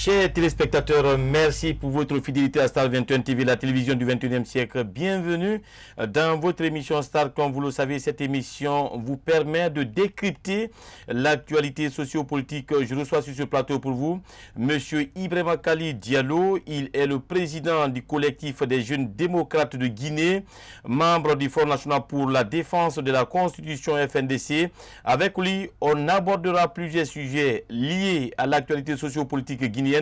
Chers téléspectateurs, merci pour votre fidélité à Star 21 TV, la télévision du 21e siècle. Bienvenue dans votre émission Star. Comme vous le savez, cette émission vous permet de décrypter l'actualité sociopolitique. Je reçois sur ce plateau pour vous Monsieur Ibrahima Kali Diallo. Il est le président du collectif des jeunes démocrates de Guinée, membre du Front national pour la défense de la Constitution FNDC. Avec lui, on abordera plusieurs sujets liés à l'actualité sociopolitique guinéenne.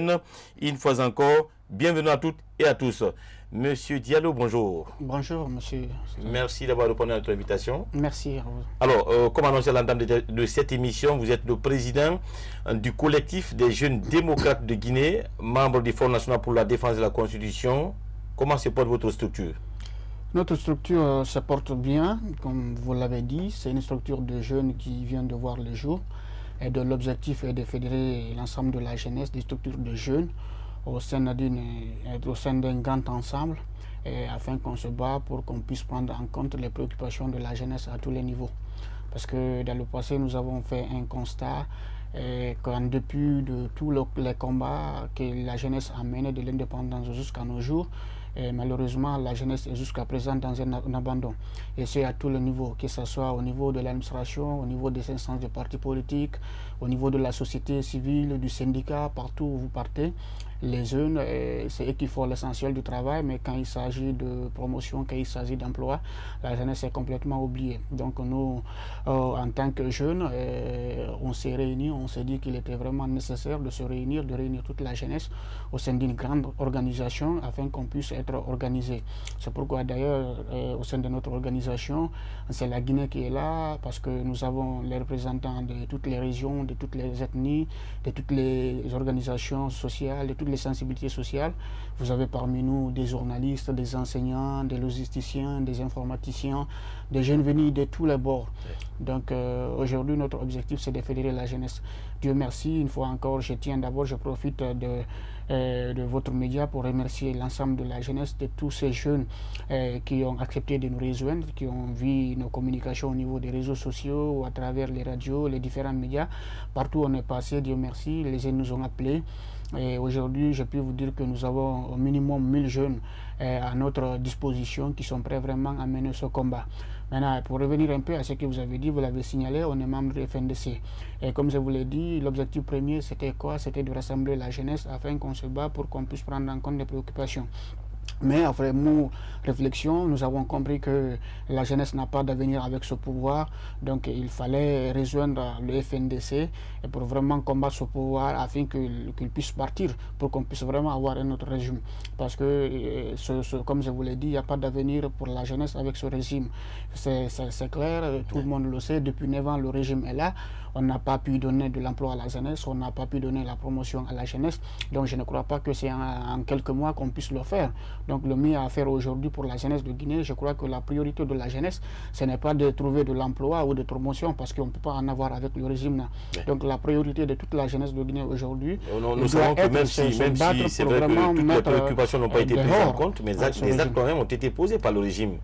Une fois encore, bienvenue à toutes et à tous. Monsieur Diallo, bonjour. Bonjour, monsieur. Merci d'avoir répondu à notre invitation. Merci à vous. Alors, comme annoncé à l'entame de cette émission, vous êtes le président du collectif des jeunes démocrates de Guinée, membre du Front national pour la défense de la Constitution. Comment se porte votre structure? Notre structure se porte bien, comme vous l'avez dit. C'est une structure de jeunes qui vient de voir le jour. Et de l'objectif est de fédérer l'ensemble de la jeunesse, des structures de jeunes au sein d'un grand ensemble, afin qu'on se bat pour qu'on puisse prendre en compte les préoccupations de la jeunesse à tous les niveaux. Parce que dans le passé, nous avons fait un constat qu'en dépit de tous les combats que la jeunesse a menés de l'indépendance jusqu'à nos jours, et malheureusement, la jeunesse est jusqu'à présent dans un abandon. Et c'est à tous les niveaux, que ce soit au niveau de l'administration, au niveau des instances de partis politiques, au niveau de la société civile, du syndicat, partout où vous partez. Les jeunes, c'est eux qui font l'essentiel du travail, mais quand il s'agit de promotion, quand il s'agit d'emploi, la jeunesse est complètement oubliée. Donc nous, en tant que jeunes, on s'est réunis, on s'est dit qu'il était vraiment nécessaire de se réunir, de réunir toute la jeunesse au sein d'une grande organisation afin qu'on puisse être organisé. C'est pourquoi d'ailleurs, au sein de notre organisation, c'est la Guinée qui est là, parce que nous avons les représentants de toutes les régions, de toutes les ethnies, de toutes les organisations sociales, de toutes les sensibilités sociales. Vous avez parmi nous des journalistes, des enseignants, des logisticiens, des informaticiens, des jeunes venus de tous les bords. Donc aujourd'hui, notre objectif, c'est de fédérer la jeunesse. Dieu merci, une fois encore, je profite de votre média pour remercier l'ensemble de la jeunesse, de tous ces jeunes qui ont accepté de nous rejoindre, qui ont vu nos communications au niveau des réseaux sociaux, à travers les radios, les différents médias. Partout où on est passé, Dieu merci, les jeunes nous ont appelés. Et aujourd'hui, je peux vous dire que nous avons au minimum 1000 jeunes à notre disposition qui sont prêts vraiment à mener ce combat. Maintenant, pour revenir un peu à ce que vous avez dit, vous l'avez signalé, on est membre de FNDC. Et comme je vous l'ai dit, l'objectif premier, c'était quoi? C'était de rassembler la jeunesse afin qu'on se bat pour qu'on puisse prendre en compte les préoccupations. Mais après nos réflexions, nous avons compris que la jeunesse n'a pas d'avenir avec ce pouvoir. Donc il fallait rejoindre le FNDC et pour vraiment combattre ce pouvoir afin qu'il puisse partir, pour qu'on puisse vraiment avoir un autre régime. Parce que, comme je vous l'ai dit, il n'y a pas d'avenir pour la jeunesse avec ce régime. C'est clair, tout le monde le sait, depuis 9 ans le régime est là. On n'a pas pu donner de l'emploi à la jeunesse, on n'a pas pu donner la promotion à la jeunesse. Donc je ne crois pas que c'est en quelques mois qu'on puisse le faire. Donc le mieux à faire aujourd'hui pour la jeunesse de Guinée, je crois que la priorité de la jeunesse, ce n'est pas de trouver de l'emploi ou de promotion, parce qu'on ne peut pas en avoir avec le régime là. Donc la priorité de toute la jeunesse de Guinée aujourd'hui, nous savons que même si c'est vrai que toutes les préoccupations n'ont pas été prises en compte, mais les actes quand même ont été posés par le régime.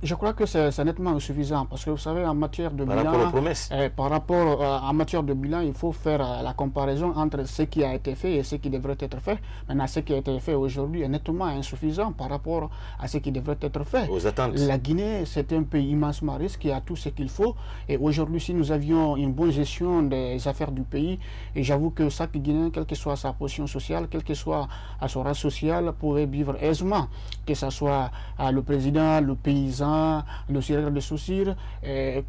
Je crois que c'est nettement insuffisant parce que vous savez, en matière de bilan, en matière de bilan, il faut faire la comparaison entre ce qui a été fait et ce qui devrait être fait. Maintenant, ce qui a été fait aujourd'hui est nettement insuffisant par rapport à ce qui devrait être fait. Aux attentes. La Guinée, c'est un pays immensement riche qui a tout ce qu'il faut. Et aujourd'hui, si nous avions une bonne gestion des affaires du pays, et j'avoue que chaque Guinéen, quelle que soit sa position sociale, quelle que soit son race sociale, pourrait vivre aisément. Que ce soit le président, le paysan, le Sierra de Soucir,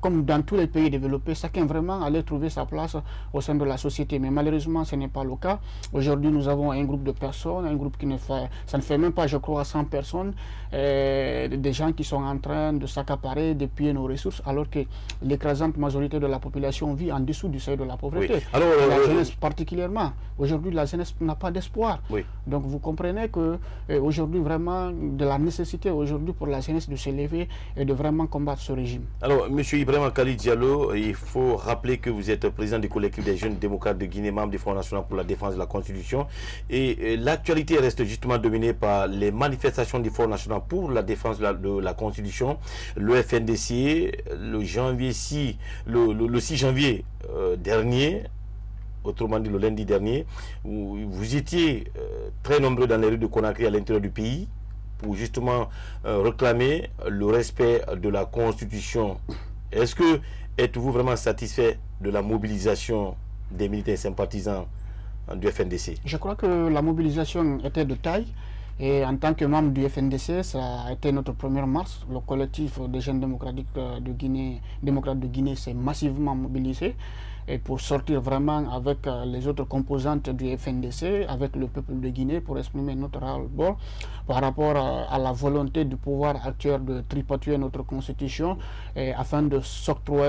comme dans tous les pays développés, chacun vraiment allait trouver sa place au sein de la société. Mais malheureusement, ce n'est pas le cas. Aujourd'hui, nous avons un groupe de personnes, un groupe qui ne fait, ça ne fait même pas, je crois, 100 personnes, des gens qui sont en train de s'accaparer, de piller nos ressources, alors que l'écrasante majorité de la population vit en dessous du seuil de la pauvreté. Oui. Alors, la jeunesse particulièrement. Aujourd'hui, la jeunesse n'a pas d'espoir. Oui. Donc, vous comprenez que aujourd'hui, vraiment, de la nécessité aujourd'hui pour la jeunesse de se lever et de vraiment combattre ce régime. Alors, M. Ibrahima Kali Diallo, il faut rappeler que vous êtes président du collectif des jeunes démocrates de Guinée, membre du Front national pour la défense de la Constitution. Et l'actualité reste justement dominée par les manifestations du Front national pour la défense de la Constitution. Le FNDC, le 6 janvier dernier, autrement dit le lundi dernier. Vous étiez très nombreux dans les rues de Conakry à l'intérieur du pays pour justement réclamer le respect de la Constitution. Êtes-vous vraiment satisfait de la mobilisation des militants et sympathisants du FNDC? Je crois que la mobilisation était de taille. Et en tant que membre du FNDC, ça a été notre première marche. Le collectif des jeunes démocrates de Guinée s'est massivement mobilisé. Et pour sortir vraiment avec les autres composantes du FNDC, avec le peuple de Guinée, pour exprimer notre ras-le-bol par rapport à la volonté du pouvoir actuel de tripatouiller notre constitution afin de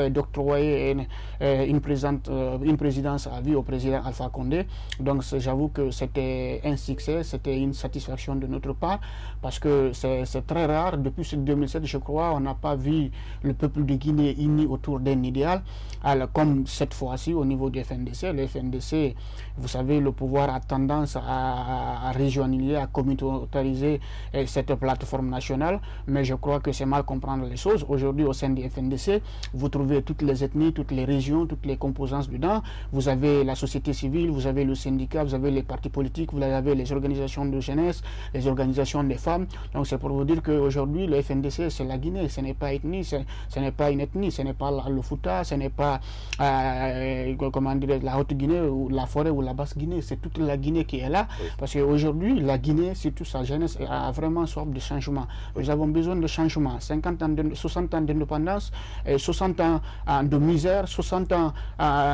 d'octroyer une présidence à vie au président Alpha Condé. Donc j'avoue que c'était un succès, c'était une satisfaction de notre part, parce que c'est très rare. Depuis 2007, je crois, on n'a pas vu le peuple de Guinée uni autour d'un idéal, comme cette fois-ci au niveau du FNDC. Le FNDC, vous savez, le pouvoir a tendance à régionaliser, à communautariser cette plateforme nationale, mais je crois que c'est mal comprendre les choses. Aujourd'hui, au sein du FNDC, vous trouvez toutes les ethnies, toutes les régions, toutes les composantes dedans. Vous avez la société civile, vous avez le syndicat, vous avez les partis politiques, vous avez les organisations de jeunesse, les organisations des femmes. Donc c'est pour vous dire qu'aujourd'hui, le FNDC, c'est la Guinée, ce n'est pas ethnie, ce n'est pas une ethnie, ce n'est pas le Fouta, ce n'est pas comment dire, la Haute-Guinée ou la Forêt ou la Basse-Guinée, c'est toute la Guinée qui est là, oui. Parce qu'aujourd'hui, la Guinée, surtout sa jeunesse, a vraiment soif de changement. Oui. Nous avons besoin de changement. 60 ans d'indépendance, 60 ans de misère, 60 ans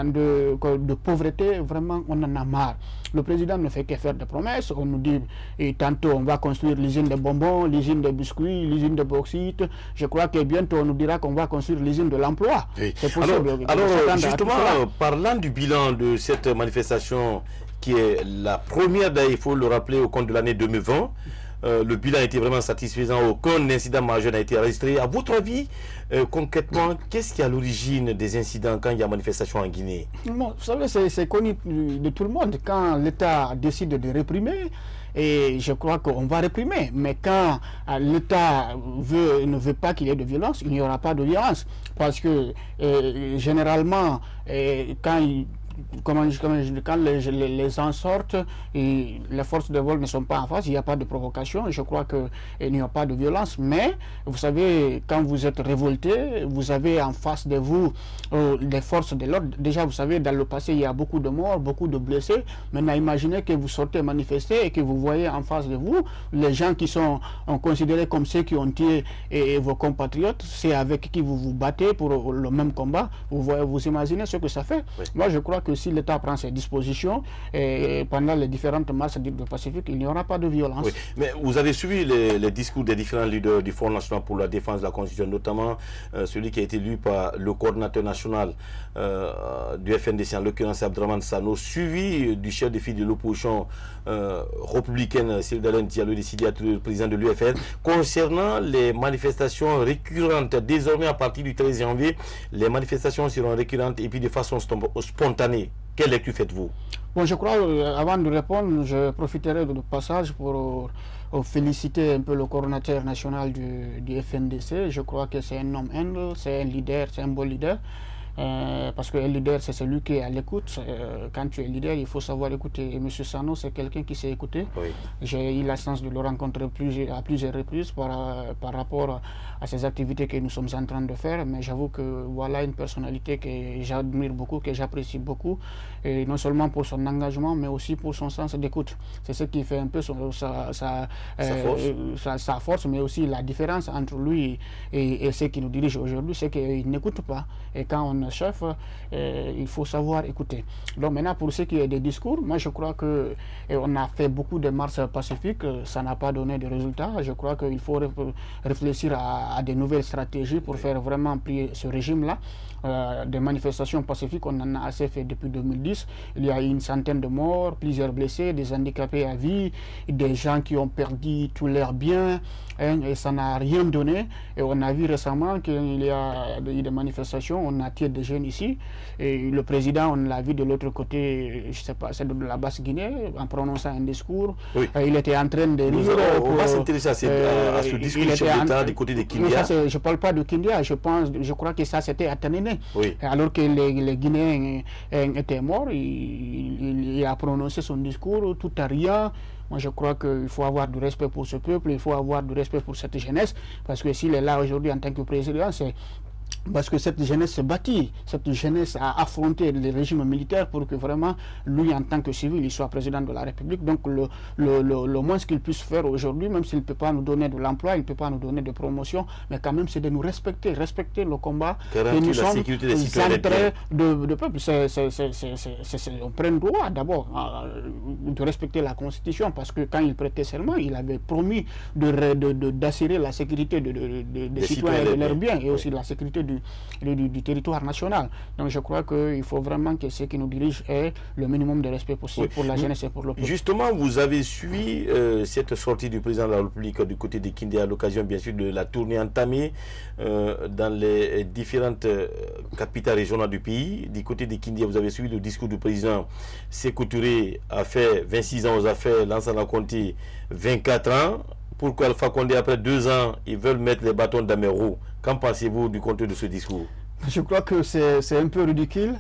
de pauvreté, vraiment, on en a marre. Le président ne fait que faire des promesses. On nous dit, et tantôt, on va construire l'usine de bonbons, l'usine de biscuits, l'usine de bauxite. Je crois que bientôt, on nous dira qu'on va construire l'usine de l'emploi. Oui. C'est possible. Alors justement, parlant du bilan de cette manifestation, qui est la première, il faut le rappeler, au compte de l'année 2020, le bilan a été vraiment satisfaisant, aucun incident majeur n'a été enregistré. À votre avis, concrètement, qu'est-ce qui est à l'origine des incidents quand il y a manifestation en Guinée? Bon, vous savez, c'est connu de tout le monde. Quand l'État décide de réprimer, et je crois qu'on va réprimer. Mais quand l'État ne veut pas qu'il y ait de violence, il n'y aura pas de violence. Parce que généralement, quand les gens sortent et les forces de vol ne sont pas en face, il n'y a pas de provocation. Je crois qu'il n'y a pas de violence. Mais vous savez, quand vous êtes révolté, vous avez en face de vous les forces de l'ordre. Déjà, vous savez, dans le passé, il y a beaucoup de morts, beaucoup de blessés. Maintenant, imaginez que vous sortez manifester et que vous voyez en face de vous les gens qui sont considérés comme ceux qui ont tué vos compatriotes. C'est avec qui vous vous battez pour le même combat. Vous imaginez ce que ça fait? Oui. Moi, je crois que si l'État prend ses dispositions pendant les différentes marches du Pacifique, il n'y aura pas de violence. Oui. Mais vous avez suivi les discours des différents leaders du Front national pour la défense de la Constitution, notamment celui qui a été lu par le coordinateur national du FNDC, en l'occurrence Abdraman Sano, suivi du chef de file de l'opposition républicaine, Cyril Dalen Diallo, le président de l'UFR, concernant les manifestations récurrentes. Désormais, à partir du 13 janvier, les manifestations seront récurrentes et puis de façon spontanée. Quelle lecture faites-vous? Bon, je crois, avant de répondre, je profiterai de passage pour féliciter un peu le coordinateur national du FNDC. Je crois que c'est un homme humble, c'est un leader, c'est un bon leader. Parce qu'un leader, c'est celui qui est à l'écoute. Quand tu es leader, il faut savoir écouter. Et M. Sano, c'est quelqu'un qui sait écouter. Oui. J'ai eu la chance de le rencontrer à plusieurs reprises par rapport à ces activités que nous sommes en train de faire. Mais j'avoue que voilà une personnalité que j'admire beaucoup, que j'apprécie beaucoup. Et non seulement pour son engagement, mais aussi pour son sens d'écoute. C'est ce qui fait un peu sa force, mais aussi la différence entre lui et ceux qui nous dirigent aujourd'hui, c'est qu'il n'écoute pas. Et quand on est chef, il faut savoir écouter. Donc maintenant, pour ce qui est des discours, moi je crois qu'on a fait beaucoup de marches pacifiques, ça n'a pas donné de résultats. Je crois qu'il faut réfléchir à des nouvelles stratégies pour faire vraiment plier ce régime-là. Des manifestations pacifiques, on en a assez fait depuis 2010. Il y a eu une centaine de morts, plusieurs blessés, des handicapés à vie, des gens qui ont perdu tous leurs biens, et ça n'a rien donné. Et on a vu récemment qu'il y a eu des manifestations, on a tué des jeunes ici. Et le président, on l'a vu de l'autre côté, je ne sais pas, c'est de la Basse-Guinée, en prononçant un discours. Oui. Il était en train de rire. On va s'intéresser à ce discours du chef d'État du côté de Kindia. Je ne parle pas de Kindia, je crois que ça c'était à Tanene. Oui. Alors que les Guinéens étaient morts, il a prononcé son discours tout à rien. Moi, je crois qu'il faut avoir du respect pour ce peuple, il faut avoir du respect pour cette jeunesse, parce que s'il est là aujourd'hui en tant que président, c'est parce que cette jeunesse se bâtit, cette jeunesse a affronté les régimes militaires pour que vraiment, lui, en tant que civil, il soit président de la République. Donc, le moins qu'il puisse faire aujourd'hui, même s'il ne peut pas nous donner de l'emploi, il ne peut pas nous donner de promotion, mais quand même, c'est de nous respecter le combat. Et nous sommes entrés de peuple. On prend droit d'abord de respecter la Constitution, parce que quand il prêtait serment, il avait promis d'assurer la sécurité des citoyens et de leurs biens, et aussi la sécurité du territoire national. Donc je crois qu'il faut vraiment que ceux qui nous dirigent aient le minimum de respect possible pour la jeunesse et pour le peuple. Justement, vous avez suivi cette sortie du président de la République du côté de Kindia à l'occasion bien sûr de la tournée entamée dans les différentes capitales régionales du pays. Du côté de Kindia, vous avez suivi le discours du président Sékou Touré, a fait 26 ans aux affaires, Lansana Conté 24 ans. Pourquoi Alpha Condé, après 2 ans, ils veulent mettre les bâtons dans mes roues? Qu'en pensez-vous du contenu de ce discours? Je crois que c'est un peu ridicule.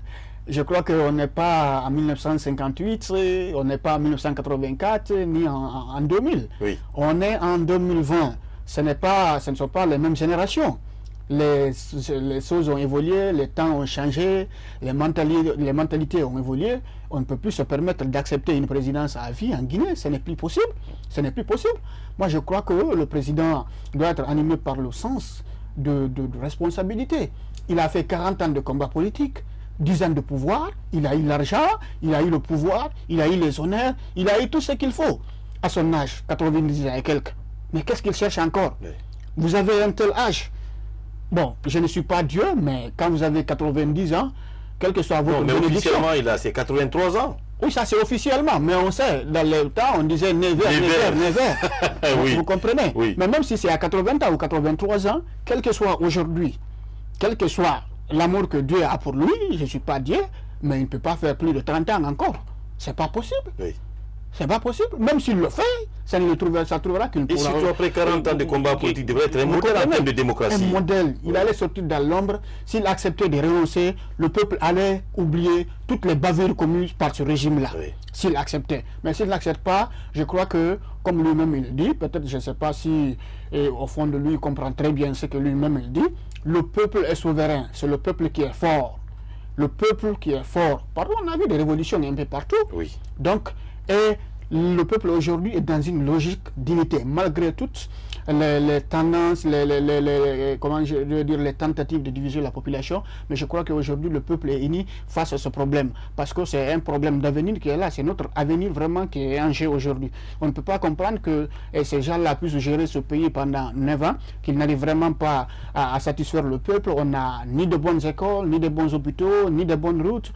Je crois qu'on n'est pas en 1958, on n'est pas en 1984, ni en 2000. Oui. On est en 2020. Ce ne sont pas les mêmes générations. Les choses ont évolué, les temps ont changé, les mentalités ont évolué. On ne peut plus se permettre d'accepter une présidence à vie en Guinée. Ce n'est plus possible. Ce n'est plus possible. Moi, je crois que le président doit être animé par le sens de responsabilité. Il a fait 40 ans de combat politique, 10 ans de pouvoir, il a eu l'argent, il a eu le pouvoir, il a eu les honneurs, il a eu tout ce qu'il faut. À son âge, 90 ans et quelques. Mais qu'est-ce qu'il cherche encore? Oui. Vous avez un tel âge. Bon, je ne suis pas Dieu, mais quand vous avez 90 ans, quel que soit votre bénédiction... officiellement, il a ses 83 ans. Oui, ça c'est officiellement, mais on sait, dans le temps, on disait never. Oui. Vous comprenez? Oui. Mais même si c'est à 80 ans ou 83 ans, quel que soit aujourd'hui, quel que soit l'amour que Dieu a pour lui, je ne suis pas Dieu, mais il ne peut pas faire plus de 30 ans encore. C'est pas possible. Oui. C'est pas possible. Même s'il le fait, ça trouvera qu'il Et surtout après 40 ans de combat politique, devrait être un modèle en termes de démocratie. Un modèle. Il allait sortir dans l'ombre. S'il acceptait de renoncer, le peuple allait oublier toutes les bavures commises par ce régime-là. Oui. S'il acceptait. Mais s'il n'accepte pas, je crois que, comme lui-même il dit, peut-être je ne sais pas si au fond de lui il comprend très bien ce que lui-même il dit, le peuple est souverain. C'est le peuple qui est fort. Le peuple qui est fort. Pardon, on a vu des révolutions un peu partout. Oui. Donc, et le peuple aujourd'hui est dans une logique d'unité, malgré toutes les tendances, comment je veux dire, les tentatives de diviser la population. Mais je crois qu'aujourd'hui, le peuple est uni face à ce problème. Parce que c'est un problème d'avenir qui est là. C'est notre avenir vraiment qui est en jeu aujourd'hui. On ne peut pas comprendre que ces gens-là puissent gérer ce pays pendant 9 ans, qu'ils n'arrivent vraiment pas à satisfaire le peuple. On n'a ni de bonnes écoles, ni de bons hôpitaux, ni de bonnes routes,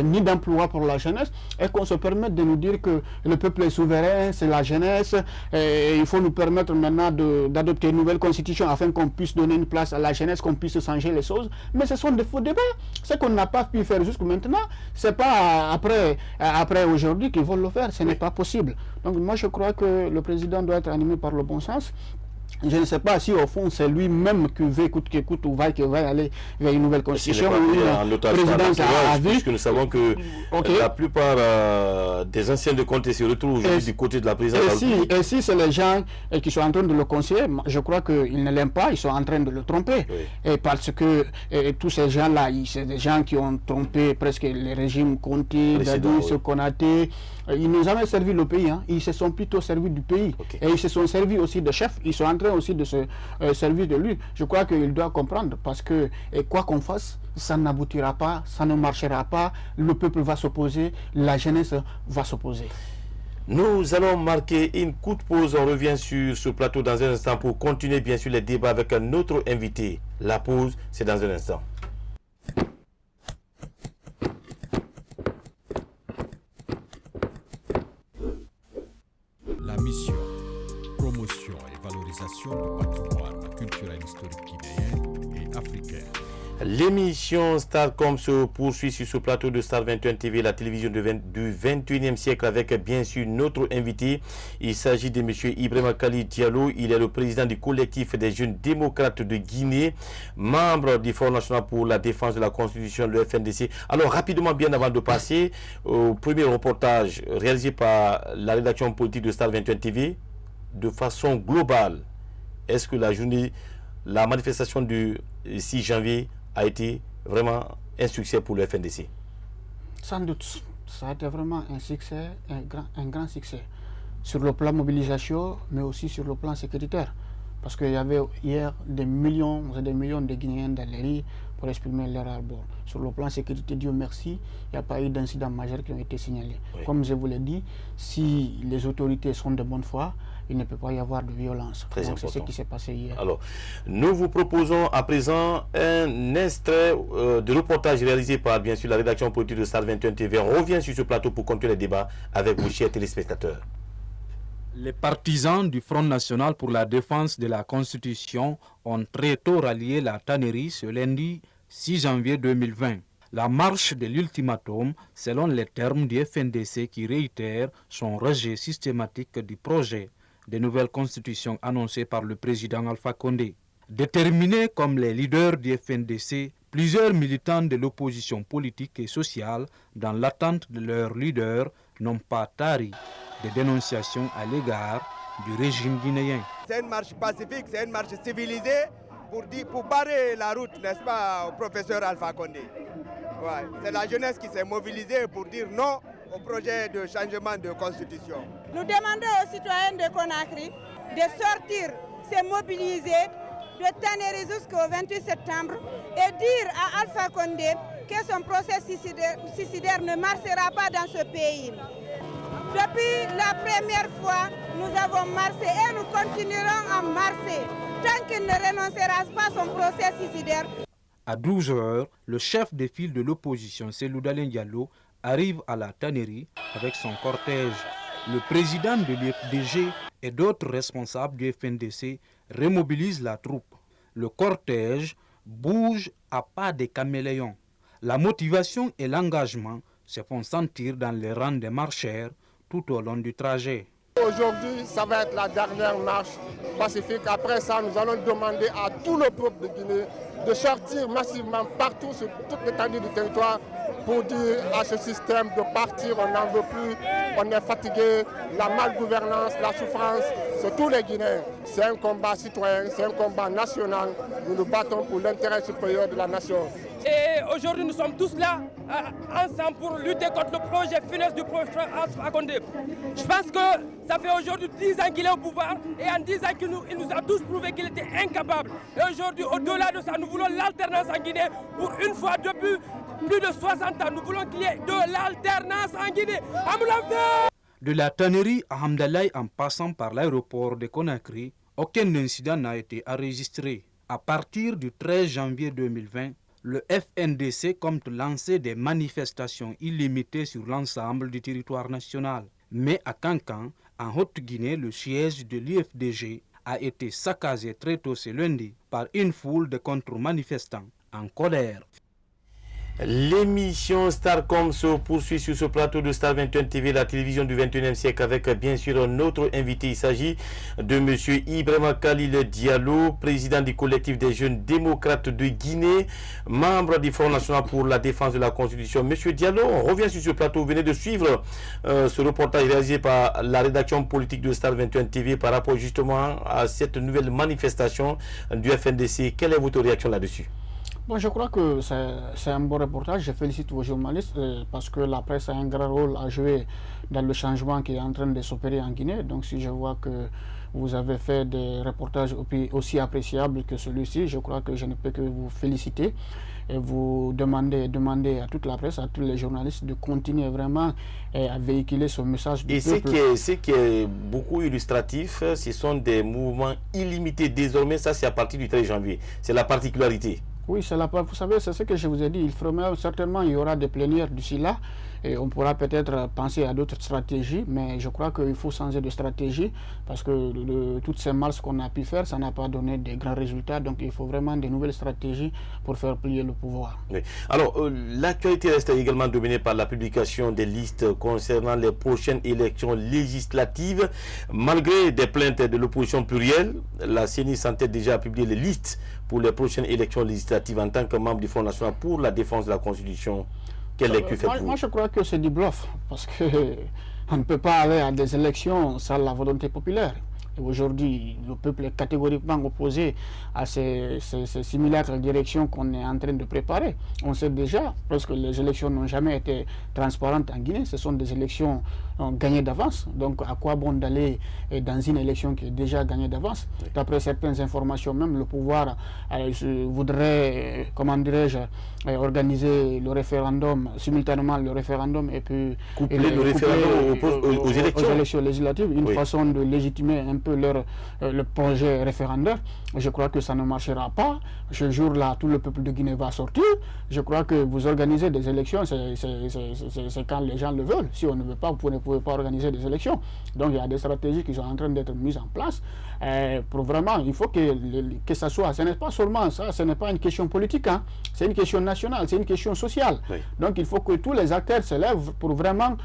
ni d'emploi pour la jeunesse. Et qu'on se permette de nous dire que le peuple est souverain, c'est la jeunesse. Et il faut nous permettre maintenant d'adopter une nouvelle constitution afin qu'on puisse donner une place à la jeunesse, qu'on puisse changer les choses. Mais ce sont des faux débats. Ce qu'on n'a pas pu faire jusqu'à maintenant, c'est pas après aujourd'hui qu'ils vont le faire. Ce n'est pas possible. Donc moi je crois que le président doit être animé par le bon sens. Je ne sais pas si au fond c'est lui-même qui veut coûte que coûte ou va aller vers une nouvelle constitution ou une présidence à vie. Puisque nous savons que la plupart des anciens de Conté se retrouvent aujourd'hui du côté de la présidence. Et si c'est les gens qui sont en train de le conseiller, je crois qu'ils ne l'aiment pas, ils sont en train de le tromper. Oui. Et parce que tous ces gens-là, c'est des gens qui ont trompé presque les régimes Conté, Dadis, Konaté. Ils n'ont jamais servi le pays, hein. Ils se sont plutôt servis du pays. Okay. Et ils se sont servis aussi de chefs, ils sont en train aussi de se servir de lui. Je crois qu'il doit comprendre parce que quoi qu'on fasse, ça n'aboutira pas, ça ne marchera pas, le peuple va s'opposer, la jeunesse va s'opposer. Nous allons marquer une courte pause, on revient sur ce plateau dans un instant pour continuer bien sûr les débats avec un autre invité. La pause, c'est dans un instant. La mission, promotion et valorisation du patrimoine culturel historique guinéen et africain. L'émission Starcom se poursuit sur ce plateau de Star 21 TV, la télévision du 21e siècle, avec bien sûr notre invité. Il s'agit de M. Ibrahima Kali Diallo. Il est le président du collectif des jeunes démocrates de Guinée, membre du Front national pour la défense de la Constitution, le FNDC. Alors rapidement, bien avant de passer au premier reportage réalisé par la rédaction politique de Star 21 TV, de façon globale, est-ce que la manifestation du 6 janvier a été vraiment un succès pour le FNDC? Sans doute, ça a été vraiment un succès, un grand succès, sur le plan mobilisation, mais aussi sur le plan sécuritaire. Parce qu'il y avait hier des millions et des millions de Guinéens dans les rues pour exprimer leur ras-le-bol. Sur le plan sécurité, Dieu merci, il n'y a pas eu d'incidents majeurs qui ont été signalés. Oui. Comme je vous l'ai dit, si les autorités sont de bonne foi, il ne peut pas y avoir de violence. Donc c'est ce qui s'est passé hier. Alors, nous vous proposons à présent un extrait de reportage réalisé par, bien sûr, la rédaction politique de Star 21 TV. On revient sur ce plateau pour continuer les débats avec vos chers téléspectateurs. Les partisans du Front national pour la défense de la Constitution ont très tôt rallié la tannerie ce lundi 6 janvier 2020. La marche de l'ultimatum, selon les termes du FNDC qui réitère son rejet systématique du projet de nouvelle constitution annoncée par le président Alpha Condé. Déterminés comme les leaders du FNDC, plusieurs militants de l'opposition politique et sociale, dans l'attente de leur leader, n'ont pas tari de dénonciations à l'égard du régime guinéen. C'est une marche pacifique, c'est une marche civilisée pour barrer la route, n'est-ce pas, au professeur Alpha Condé. Ouais. C'est la jeunesse qui s'est mobilisée pour dire non au projet de changement de constitution. Nous demandons aux citoyens de Conakry de sortir, se mobiliser, de Tannery jusqu'au 28 septembre et dire à Alpha Condé que son procès suicidaire ne marchera pas dans ce pays. Depuis la première fois, nous avons marché et nous continuerons à marcher tant qu'il ne renoncera pas à son procès suicidaire. À 12 heures, le chef de file de l'opposition, Cellou Dalein Diallo, arrive à la tannerie avec son cortège. Le président de l'IFDG et d'autres responsables du FNDC remobilisent la troupe. Le cortège bouge à pas de caméléon. La motivation et l'engagement se font sentir dans les rangs des marcheurs tout au long du trajet. Aujourd'hui, ça va être la dernière marche pacifique. Après ça, nous allons demander à tout le peuple de Guinée de sortir massivement partout sur toute l'étendue du territoire pour dire à ce système de partir, on n'en veut plus, on est fatigué, la malgouvernance, la souffrance, c'est tous les Guinéens. C'est un combat citoyen, c'est un combat national. Nous nous battons pour l'intérêt supérieur de la nation. Et aujourd'hui, nous sommes tous là, ensemble, pour lutter contre le projet funeste du professeur Alpha Condé. Je pense que ça fait aujourd'hui 10 ans qu'il est au pouvoir et en 10 ans il nous a tous prouvé qu'il était incapable. Et aujourd'hui, au-delà de ça, nous voulons l'alternance en Guinée. Pour une fois, depuis plus de 60 ans, nous voulons qu'il y ait de l'alternance en Guinée. De la tannerie à Hamdalaï en passant par l'aéroport de Conakry, aucun incident n'a été enregistré. À partir du 13 janvier 2020, le FNDC compte lancer des manifestations illimitées sur l'ensemble du territoire national. Mais à Kankan, en Haute-Guinée, le siège de l'IFDG a été saccagé très tôt ce lundi par une foule de contre-manifestants en colère. L'émission Starcom se poursuit sur ce plateau de Star 21 TV, la télévision du 21e siècle, avec bien sûr notre invité. Il s'agit de M. Ibrahima Khalil Diallo, président du collectif des jeunes démocrates de Guinée, membre du Front national pour la défense de la Constitution. M. Diallo, on revient sur ce plateau. Vous venez de suivre ce reportage réalisé par la rédaction politique de Star 21 TV par rapport justement à cette nouvelle manifestation du FNDC. Quelle est votre réaction là-dessus? Bon, je crois que c'est un bon reportage. Je félicite vos journalistes parce que la presse a un grand rôle à jouer dans le changement qui est en train de s'opérer en Guinée. Donc si je vois que vous avez fait des reportages aussi appréciables que celui-ci, je crois que je ne peux que vous féliciter et vous demander à toute la presse, à tous les journalistes de continuer vraiment à véhiculer ce message du peuple. Et ce qui est beaucoup illustratif, ce sont des mouvements illimités désormais. Ça, c'est à partir du 13 janvier. C'est la particularité. Oui, vous savez, c'est ce que je vous ai dit. Certainement, il y aura des plénières d'ici là. Et on pourra peut-être penser à d'autres stratégies, mais je crois qu'il faut changer de stratégie parce que toutes ces marches qu'on a pu faire, ça n'a pas donné de grands résultats. Donc il faut vraiment de nouvelles stratégies pour faire plier le pouvoir. Oui. Alors, l'actualité reste également dominée par la publication des listes concernant les prochaines élections législatives. Malgré des plaintes de l'opposition plurielle, la CENI s'entête déjà à publier les listes pour les prochaines élections législatives en tant que membre du Front National pour la défense de la Constitution. Quelle lecture faites-vous? Moi, je crois que c'est du bluff, parce qu'on ne peut pas aller à des élections sans la volonté populaire. Aujourd'hui, le peuple est catégoriquement opposé à ces simulacres d'élections qu'on est en train de préparer. On sait déjà, parce que les élections n'ont jamais été transparentes en Guinée, ce sont des élections gagnées d'avance. Donc, à quoi bon d'aller dans une élection qui est déjà gagnée d'avance? D'après certaines informations, même le pouvoir voudrait, comment dirais-je, organiser le référendum, simultanément le référendum et puis coupler le référendum aux élections législatives, une façon de légitimer un peu le projet référendaire. Je crois que ça ne marchera pas. Ce jour-là, tout le peuple de Guinée va sortir. Je crois que vous organisez des élections, c'est quand les gens le veulent. Si on ne veut pas, vous ne pouvez pas organiser des élections. Donc il y a des stratégies qui sont en train d'être mises en place. Pour vraiment, il faut que ça soit, ce n'est pas seulement ça, ce n'est pas une question politique, hein. C'est une question nationale, c'est une question sociale. Oui. Donc il faut que tous les acteurs se lèvent pour vraiment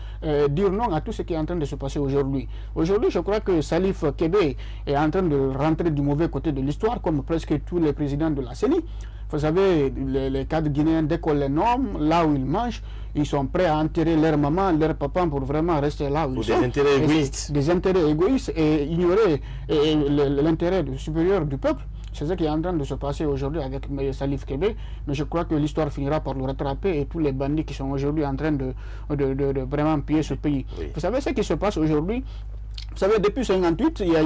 dire non à tout ce qui est en train de se passer aujourd'hui. Aujourd'hui, je crois que Salif Kébé est en train de rentrer du mauvais côté de l'histoire, comme presque tous les présidents de la CENI. Vous savez, les cadres guinéens, dès qu'on les nomme, là où ils mangent, ils sont prêts à enterrer leur maman, leur papa pour vraiment rester là où ils sont. Des intérêts égoïstes. Des intérêts égoïstes et ignorer l'intérêt supérieur du peuple. C'est ce qui est en train de se passer aujourd'hui avec Salif Kébé. Mais je crois que l'histoire finira par le rattraper et tous les bandits qui sont aujourd'hui en train de vraiment piller ce pays. Oui. Vous savez ce qui se passe aujourd'hui? Vous savez, depuis 1958, il y a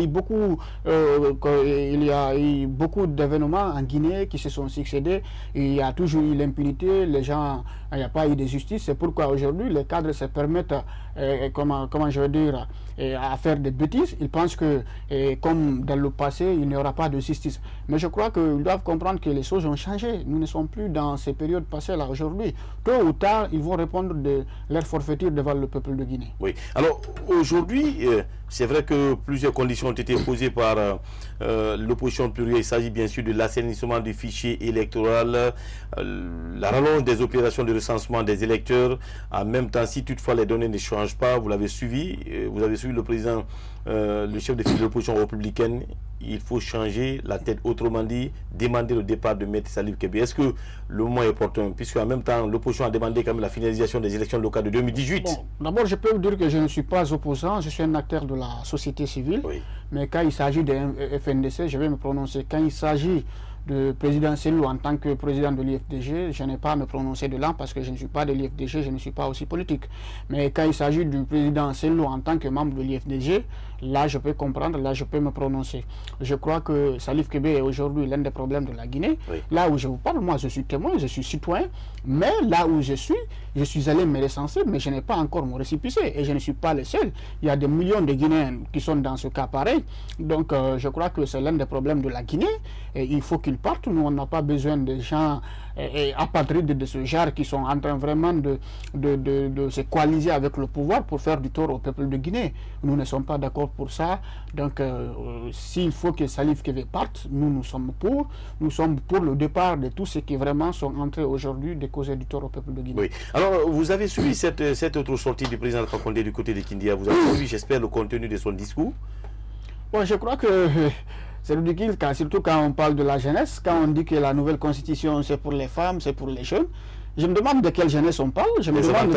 eu beaucoup d'événements en Guinée qui se sont succédés. Il y a toujours eu l'impunité, il n'y a pas eu de justice. C'est pourquoi aujourd'hui, les cadres se permettent, comment je veux dire, à faire des bêtises. Ils pensent que, comme dans le passé, il n'y aura pas de justice. Mais je crois qu'ils doivent comprendre que les choses ont changé. Nous ne sommes plus dans ces périodes passées-là aujourd'hui. Tôt ou tard, ils vont répondre de leur forfaiture devant le peuple de Guinée. Oui. Alors, aujourd'hui, c'est vrai que plusieurs conditions ont été posées par l'opposition plurielle. Il s'agit bien sûr de l'assainissement du fichier électoral, la rallonge des opérations de recensement des électeurs. En même temps, si toutefois les données ne changent pas, vous l'avez suivi, le président, le chef de file de l'opposition républicaine, il faut changer la tête. Autrement dit, demander le départ de Maître Salif Kébé. Est-ce que le moment est opportun? Puisque en même temps, l'opposition a demandé quand même la finalisation des élections locales de 2018. Bon, d'abord, je peux vous dire que je ne suis pas opposant, je suis un acteur de la société civile. Oui. Mais quand il s'agit de FNDC, je vais me prononcer. Quand il s'agit de président Sellou en tant que président de l'IFDG, je n'ai pas à me prononcer de là parce que je ne suis pas de l'IFDG, je ne suis pas aussi politique. Mais quand il s'agit du président Sellou en tant que membre de l'IFDG, là je peux comprendre, là je peux me prononcer. Je crois que Salif Kébé est aujourd'hui l'un des problèmes de la Guinée. Oui. Là où je vous parle, moi je suis témoin, je suis citoyen, mais là où je suis allé me recenser, mais je n'ai pas encore mon récépissé et je ne suis pas le seul. Il y a des millions de Guinéens qui sont dans ce cas pareil. Donc je crois que c'est l'un des problèmes de la Guinée et il faut qu'ils partent. Nous, on n'a pas besoin de gens apatrides de ce genre qui sont en train vraiment de se coaliser avec le pouvoir pour faire du tort au peuple de Guinée. Nous ne sommes pas d'accord pour ça. Donc s'il faut que Salif Kébé parte, nous sommes pour. Nous sommes pour le départ de tous ceux qui vraiment sont entrés aujourd'hui de causer du tort au peuple de Guinée. Oui. Alors vous avez suivi cette autre sortie du président Alpha Condé du côté de Kindia. Vous avez suivi, j'espère, le contenu de son discours? Bon, je crois que c'est ridicule, surtout quand on parle de la jeunesse, quand on dit que la nouvelle constitution c'est pour les femmes, c'est pour les jeunes. Je me demande de quelle jeunesse on parle. Je me demande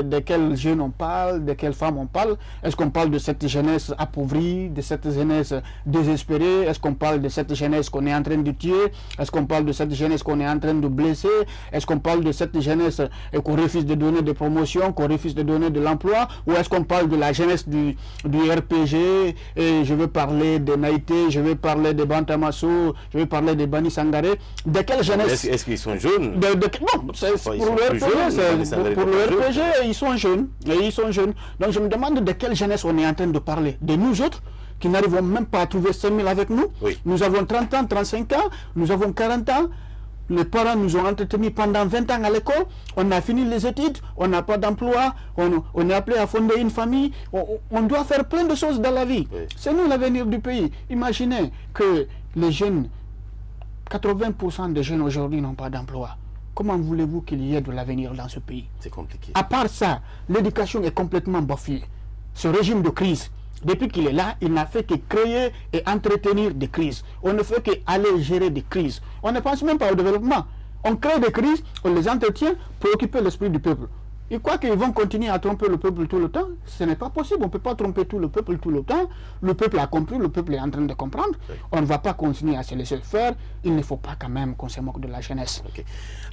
de quels jeunes on parle, de quelles femmes on parle. Est-ce qu'on parle de cette jeunesse appauvrie, de cette jeunesse désespérée? Est-ce qu'on parle de cette jeunesse qu'on est en train de tuer? Est-ce qu'on parle de cette jeunesse qu'on est en train de blesser? Est-ce qu'on parle de cette jeunesse qu'on refuse de donner des promotions, qu'on refuse de donner de l'emploi? Ou est-ce qu'on parle de la jeunesse du RPG? Et je veux parler de Naïté, je veux parler de Bantamasso, je veux parler de Bani Sangaré. De quelle jeunesse? Est-ce qu'ils sont jeunes? Non, c'est pour le RPG, pour le RPG, ils sont jeunes. Et ils sont jeunes. Donc je me demande de quelle jeunesse on est en train de parler. De nous autres, qui n'arrivons même pas à trouver 5 000 avec nous. Oui. Nous avons 30 ans, 35 ans, nous avons 40 ans. Les parents nous ont entretenus pendant 20 ans à l'école. On a fini les études, on n'a pas d'emploi, on est appelé à fonder une famille. On doit faire plein de choses dans la vie. Oui. C'est nous l'avenir du pays. Imaginez que les jeunes, 80% des jeunes aujourd'hui n'ont pas d'emploi. Comment voulez-vous qu'il y ait de l'avenir dans ce pays? C'est compliqué. À part ça, l'éducation est complètement bafouée. Ce régime de crise, depuis qu'il est là, il n'a fait que créer et entretenir des crises. On ne fait qu'aller gérer des crises. On ne pense même pas au développement. On crée des crises, on les entretient pour occuper l'esprit du peuple. Ils croient qu'ils vont continuer à tromper le peuple tout le temps. Ce n'est pas possible. On ne peut pas tromper tout le peuple tout le temps. Le peuple a compris, le peuple est en train de comprendre. Oui. On ne va pas continuer à se laisser faire. Il ne faut pas quand même qu'on se moque de la jeunesse. Okay.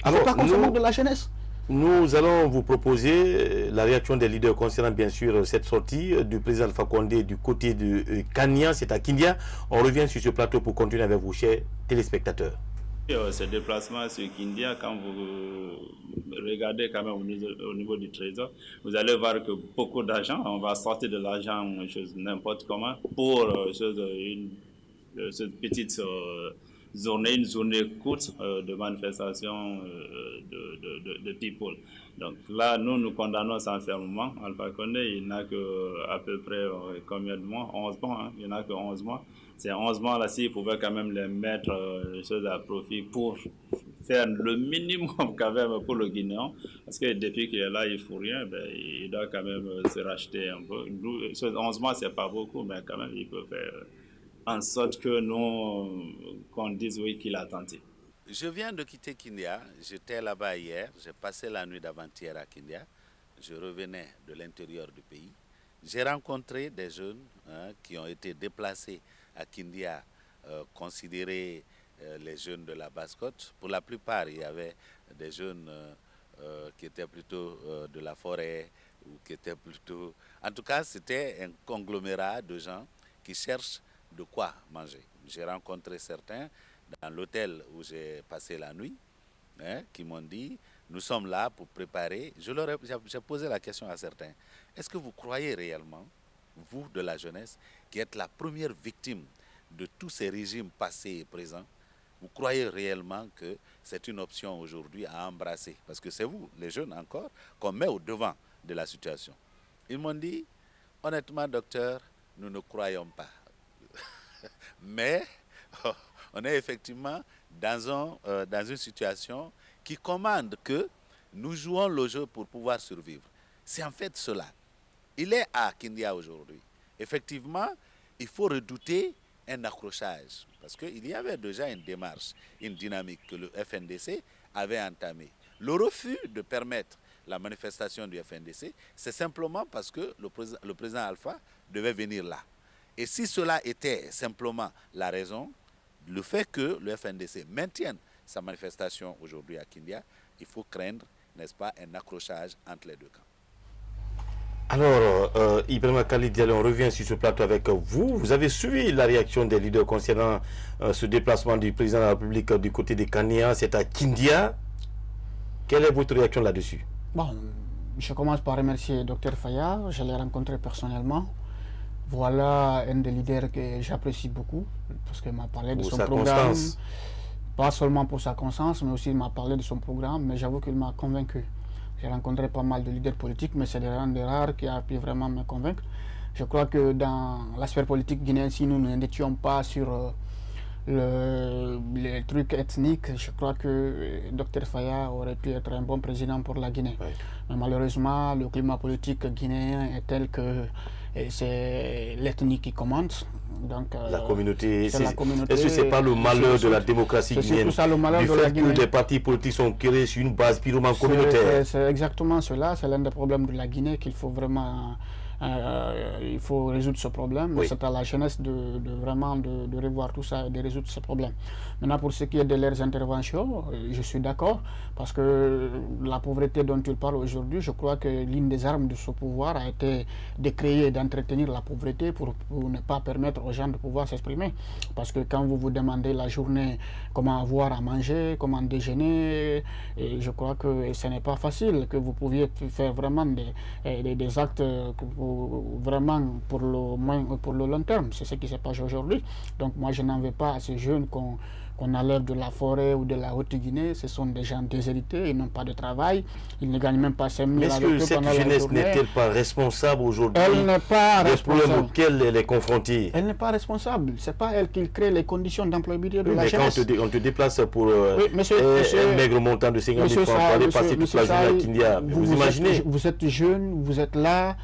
Il ne faut pas qu'on se moque de la jeunesse. Nous allons vous proposer la réaction des leaders concernant bien sûr cette sortie du président Alpha Condé du côté de Kania, c'est à Kindia. On revient sur ce plateau pour continuer avec vous, chers téléspectateurs. Ce déplacement sur Kindia, quand vous regardez quand même au niveau du trésor, vous allez voir que beaucoup d'argent, on va sortir de l'argent n'importe comment pour une petite journée, une journée courte de manifestation de people. Donc là, nous condamnons ça fermement. Alpha Condé, il n'a que à peu près combien de mois? 11 mois, hein? Il n'a que 11 mois. Ces 11 mois-là, s'il pouvait quand même les mettre choses à profit pour faire le minimum quand même pour le Guinéen, parce que depuis qu'il est là, il ne faut rien, ben, il doit quand même se racheter un peu. 11 mois, c'est pas beaucoup, mais quand même, il peut faire en sorte que qu'on dise oui qu'il a tenté. Je viens de quitter Kindia, j'étais là-bas hier, j'ai passé la nuit d'avant-hier à Kindia, je revenais de l'intérieur du pays. J'ai rencontré des jeunes qui ont été déplacés à Kindia, considérés les jeunes de la Basse-Côte. Pour la plupart, il y avait des jeunes qui étaient plutôt de la forêt, ou qui étaient plutôt... En tout cas, c'était un conglomérat de gens qui cherchent de quoi manger. J'ai rencontré certains dans l'hôtel où j'ai passé la nuit, qui m'ont dit, nous sommes là pour préparer. J'ai posé la question à certains, est-ce que vous croyez réellement, vous de la jeunesse, qui êtes la première victime de tous ces régimes passés et présents, vous croyez réellement que c'est une option aujourd'hui à embrasser? Parce que c'est vous, les jeunes encore, qu'on met au devant de la situation. Ils m'ont dit, honnêtement, docteur, nous ne croyons pas. Mais on est effectivement dans une situation qui commande que nous jouons le jeu pour pouvoir survivre. C'est en fait cela. Il est à Kindia aujourd'hui. Effectivement, il faut redouter un accrochage, parce qu'il y avait déjà une démarche, une dynamique que le FNDC avait entamée. Le refus de permettre la manifestation du FNDC, c'est simplement parce que le président Alpha devait venir là. Et si cela était simplement la raison, le fait que le FNDC maintienne sa manifestation aujourd'hui à Kindia, il faut craindre, n'est-ce pas, un accrochage entre les deux camps. Alors, Ibrahima Khalid Diallo, on revient sur ce plateau avec vous. Vous avez suivi la réaction des leaders concernant ce déplacement du président de la République du côté de Kania, c'est à Kindia. Quelle est votre réaction là-dessus? Bon, je commence par remercier Dr Faya, je l'ai rencontré personnellement. Voilà un des leaders que j'apprécie beaucoup, parce qu'il m'a parlé de son programme. Pas seulement pour sa conscience, mais aussi il m'a parlé de son programme, mais j'avoue qu'il m'a convaincu. J'ai rencontré pas mal de leaders politiques, mais c'est des rares qui a pu vraiment me convaincre. Je crois que dans la sphère politique guinéenne, si nous n'étions pas sur les trucs ethniques, je crois que Dr Faya aurait pu être un bon président pour la Guinée. Oui. Mais malheureusement, le climat politique guinéen est tel que c'est l'ethnie qui commande. Donc, la communauté, est-ce que ce n'est pas le malheur de la démocratie guinéenne? C'est le malheur du de fait la Guinée. Que des partis politiques sont créés sur une base purement communautaire. C'est exactement cela, c'est l'un des problèmes de la Guinée qu'il faut vraiment il faut résoudre ce problème. Oui. C'est à la jeunesse de vraiment de revoir tout ça et de résoudre ce problème. Maintenant, pour ce qui est de leurs interventions, je suis d'accord, parce que la pauvreté dont tu parles aujourd'hui, je crois que l'une des armes de ce pouvoir a été de créer et d'entretenir la pauvreté pour ne pas permettre aux gens de pouvoir s'exprimer. Parce que quand vous vous demandez la journée comment avoir à manger, comment déjeuner, et je crois que ce n'est pas facile, que vous pouviez faire vraiment des actes vraiment pour le long terme. C'est ce qui se passe aujourd'hui. Donc moi je n'en veux pas à ces jeunes qu'on enlève de la forêt ou de la Haute-Guinée. Ce sont des gens déshérités, ils n'ont pas de travail, ils ne gagnent même pas 5 000 Mais est-ce que cette jeunesse n'est-elle pas responsable aujourd'hui? Elle n'est pas des responsable. problèmes auxquels elle est confrontée? Elle n'est pas responsable. Ce n'est pas elle qui crée les conditions d'employabilité de la jeunesse. Mais quand on te déplace pour monsieur, un maigre montant de 50 000 francs pour aller passer toute la journée à Kindia, vous imaginez? Vous êtes jeune, vous êtes là,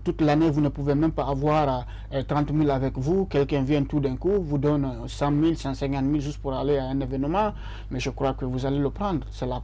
toute l'année vous ne pouvez même pas avoir 30 000 avec vous, quelqu'un vient tout d'un coup, vous donne 100 000, 150 000 juste pour aller à un événement, mais je crois que vous allez le prendre, c'est la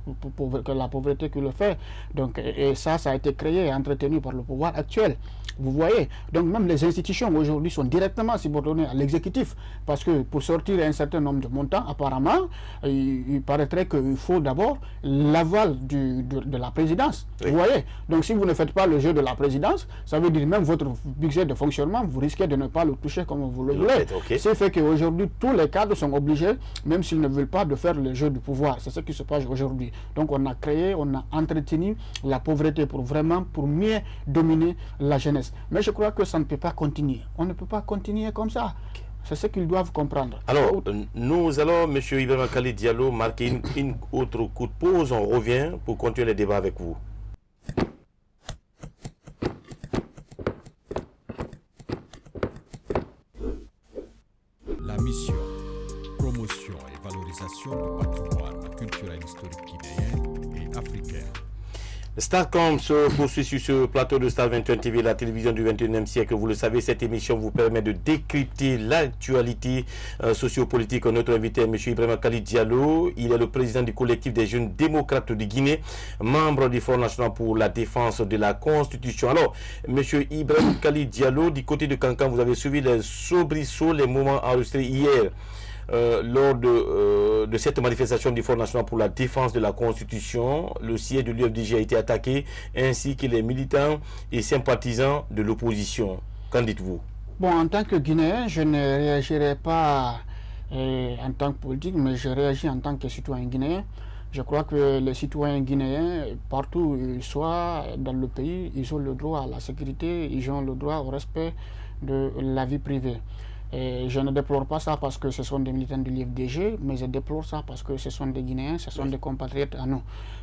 pauvreté qui le fait. Donc, et ça a été créé et entretenu par le pouvoir actuel. Vous voyez, donc même les institutions aujourd'hui sont directement subordonnées à l'exécutif, parce que pour sortir un certain nombre de montants, apparemment, il paraîtrait qu'il faut d'abord l'aval de la présidence. Oui. Vous voyez, donc si vous ne faites pas le jeu de la présidence, ça veut dire même votre budget de fonctionnement, vous risquez de ne pas le toucher comme vous le voulez. Okay. C'est fait qu'aujourd'hui, tous les cadres sont obligés, même s'ils ne veulent pas, de faire le jeu du pouvoir. C'est ce qui se passe aujourd'hui. Donc on a créé, on a entretenu la pauvreté pour mieux dominer la jeunesse. Mais je crois que ça ne peut pas continuer. On ne peut pas continuer comme ça. C'est ce qu'ils doivent comprendre. Alors, nous allons, M. Ibrahima Khalid Diallo, marquer une autre coup de pause. On revient pour continuer le débat avec vous. La mission, promotion et valorisation du patrimoine culturel historique guinéen et africain. Starcom se poursuit sur ce plateau de Star 21 TV, la télévision du 21e siècle. Vous le savez, cette émission vous permet de décrypter l'actualité sociopolitique. Notre invité est M. Ibrahima Khalid Diallo. Il est le président du collectif des jeunes démocrates de Guinée, membre du Front national pour la défense de la Constitution. Alors, M. Ibrahima Khalid Diallo, du côté de Kankan, vous avez suivi les soubresauts, les moments enregistrés hier lors de cette manifestation du Front national pour la défense de la Constitution. Le siège de l'UFDG a été attaqué, ainsi que les militants et sympathisants de l'opposition. Qu'en dites-vous? Bon, en tant que Guinéen, je ne réagirai pas en tant que politique, mais je réagis en tant que citoyen guinéen. Je crois que les citoyens guinéens, partout où ils soient dans le pays, ils ont le droit à la sécurité, ils ont le droit au respect de la vie privée. Et je ne déplore pas ça parce que ce sont des militants de l'IFDG, mais je déplore ça parce que ce sont des Guinéens, ce sont des compatriotes à nous.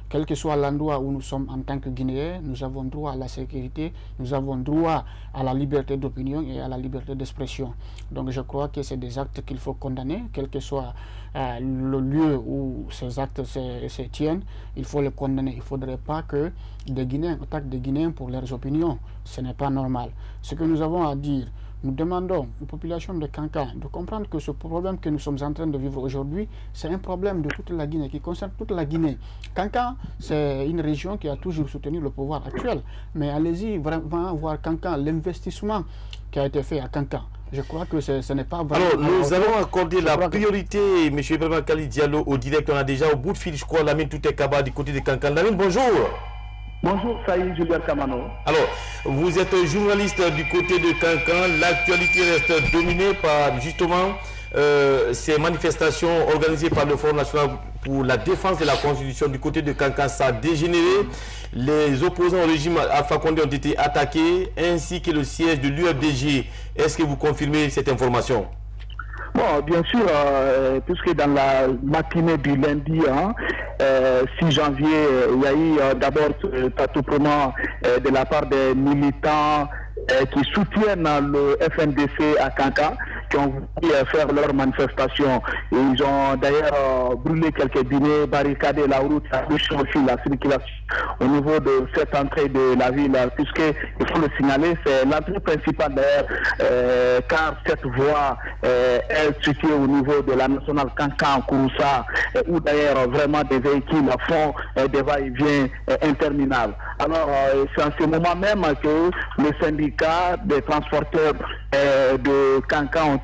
Quel que soit l'endroit où nous sommes en tant que Guinéens, nous avons droit à la sécurité, nous avons droit à la liberté d'opinion et à la liberté d'expression. Donc je crois que c'est des actes qu'il faut condamner, quel que soit le lieu où ces actes se tiennent, il faut les condamner. Il ne faudrait pas que des Guinéens attaquent des Guinéens pour leurs opinions. Ce n'est pas normal. Ce que nous avons à dire, nous demandons aux populations de Kankan de comprendre que ce problème que nous sommes en train de vivre aujourd'hui, c'est un problème de toute la Guinée, qui concerne toute la Guinée. Kankan, c'est une région qui a toujours soutenu le pouvoir actuel. Mais allez-y vraiment voir Kankan, l'investissement qui a été fait à Kankan. Je crois que ce n'est pas vraiment... Alors, nous allons accorder la priorité, M. Ibrahima Khalid Diallo, au direct. On a déjà au bout de fil, je crois, Lamine Toutekaba du côté de Kankan. Lamine, bonjour. Bonjour, Saïd Julien Kamano. Alors, vous êtes journaliste du côté de Kankan. L'actualité reste dominée par justement ces manifestations organisées par le Front national pour la défense de la Constitution du côté de Kankan. Ça a dégénéré. Les opposants au régime Alpha Condé ont été attaqués, ainsi que le siège de l'UFDG. Est-ce que vous confirmez cette information? Bon, bien sûr, puisque dans la matinée du lundi, 6 janvier, il y a eu d'abord ce attroupement de la part des militants qui soutiennent le FNDC à Kankan, qui ont voulu faire leur manifestation. Et ils ont d'ailleurs brûlé quelques dîners, barricadé la route, empêché aussi la circulation au niveau de cette entrée de la ville, puisque, il faut le signaler, c'est l'entrée principale d'ailleurs, car cette voie est située au niveau de la nationale Kankan-Kouroussa, où d'ailleurs vraiment des véhicules font des va-et-vient interminables. Alors, c'est en ce moment même que le syndicat des transporteurs de Cancan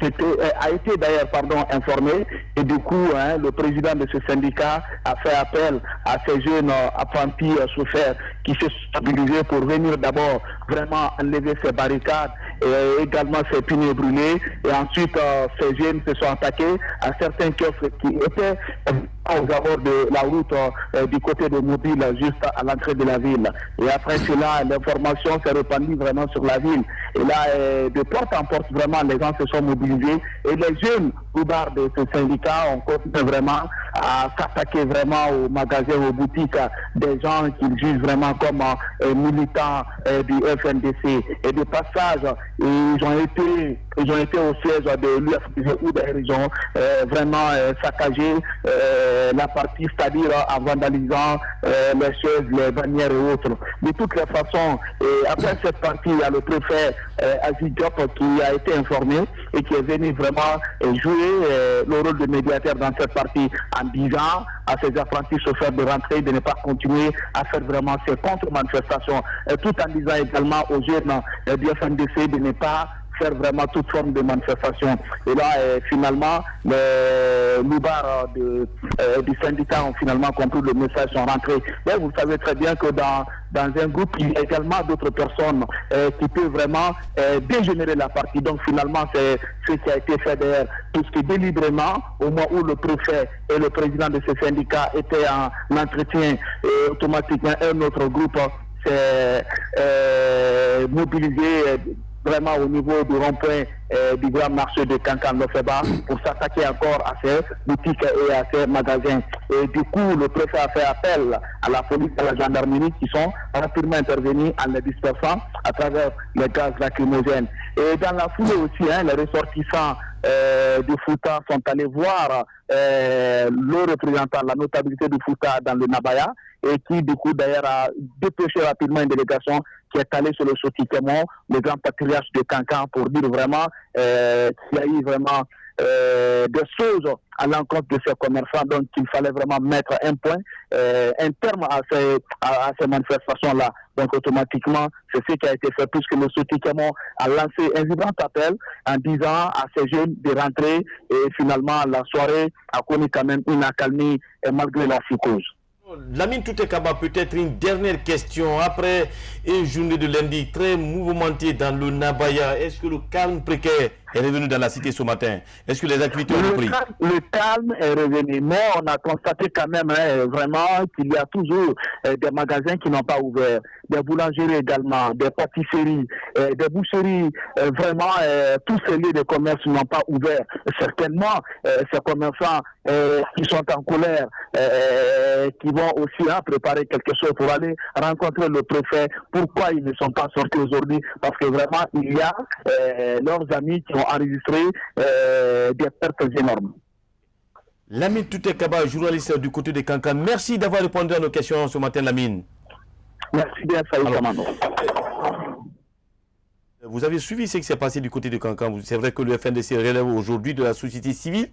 a été d'ailleurs informé. Et du coup, le président de ce syndicat a fait appel à ces jeunes apprentis chauffeurs qui se sont mobilisés pour venir d'abord vraiment enlever ces barricades et également ces pneus brûlés. Et ensuite, ces jeunes se sont attaqués à certains kiosques qui étaient aux abords de la route du côté de Mobile, juste à l'entrée de la ville. Et après cela, l'information s'est répandue vraiment sur la ville. Et là, de porte en porte, vraiment, les gens se sont mobilisés. Et les jeunes roubards de ce syndicat ont continué vraiment à s'attaquer vraiment aux magasins, aux boutiques des gens qu'ils jugent vraiment comme militants du FNDC. Et de passage, ils ont été au siège de l'UFDG où ils ont vraiment saccagé la partie, c'est-à-dire en vandalisant les chaises, les bannières et autres. De toutes les façons, après cette partie, il y a le préfet Aziz Diop qui a été informé et qui est venu vraiment jouer le rôle de médiateur dans cette partie en disant à ces apprentis chauffeurs de rentrer, de ne pas continuer à faire vraiment ces contre-manifestations, tout en disant également aux jeunes du FNDC de ne pas faire vraiment toute forme de manifestation. Et là, finalement, les loupards du syndicat ont finalement compris le message, sont rentrés. Mais vous savez très bien que dans un groupe, il y a également d'autres personnes qui peuvent vraiment dégénérer la partie. Donc finalement, c'est ce qui a été fait d'ailleurs, puisque délibérément, au moment où le préfet et le président de ce syndicat étaient en entretien, et automatiquement un autre groupe s'est mobilisé vraiment au niveau du rond-point du grand marché de Cancan-Lofeba pour s'attaquer encore à ces boutiques et à ces magasins. Et du coup, le préfet a fait appel à la police et à la gendarmerie qui sont rapidement intervenus en les dispersant à travers les gaz lacrymogènes. Et dans la foulée aussi, les ressortissants du Fouta sont allés voir le représentant, la notabilité du Fouta dans le Nabaya, et qui du coup d'ailleurs a dépêché rapidement une délégation qui est allée sur le Sotikémon, le grand patriarche de Cancan, pour dire vraiment qu'il y a eu vraiment des choses à l'encontre de ces commerçants, donc il fallait vraiment mettre un point, un terme à ces manifestations-là. Donc automatiquement, c'est ce qui a été fait, puisque le Sotikémon a lancé un vibrant appel en disant à ces jeunes de rentrer, et finalement la soirée a connu quand même une accalmie malgré la psychose. Lamine Toutekaba, peut-être une dernière question. Après une journée de lundi très mouvementée dans le Nabaya, est-ce que le calme précaire est revenu dans la cité ce matin? Est-ce que les activités ont repris? Le calme est revenu, mais on a constaté quand même vraiment qu'il y a toujours des magasins qui n'ont pas ouvert, des boulangeries également, des pâtisseries, des boucheries, vraiment tous ces lieux de commerce n'ont pas ouvert. Certainement, ces commerçants qui sont en colère, qui vont aussi préparer quelque chose pour aller rencontrer le préfet. Pourquoi ils ne sont pas sortis aujourd'hui? Parce que vraiment, il y a leurs amis qui ont enregistré des pertes énormes. Lamine Toutekaba, journaliste du côté de Cancan, merci d'avoir répondu à nos questions ce matin, Lamine. Merci bien, Saïd Kamano. Vous avez suivi ce qui s'est passé du côté de Cancan. C'est vrai que le FNDC relève aujourd'hui de la société civile.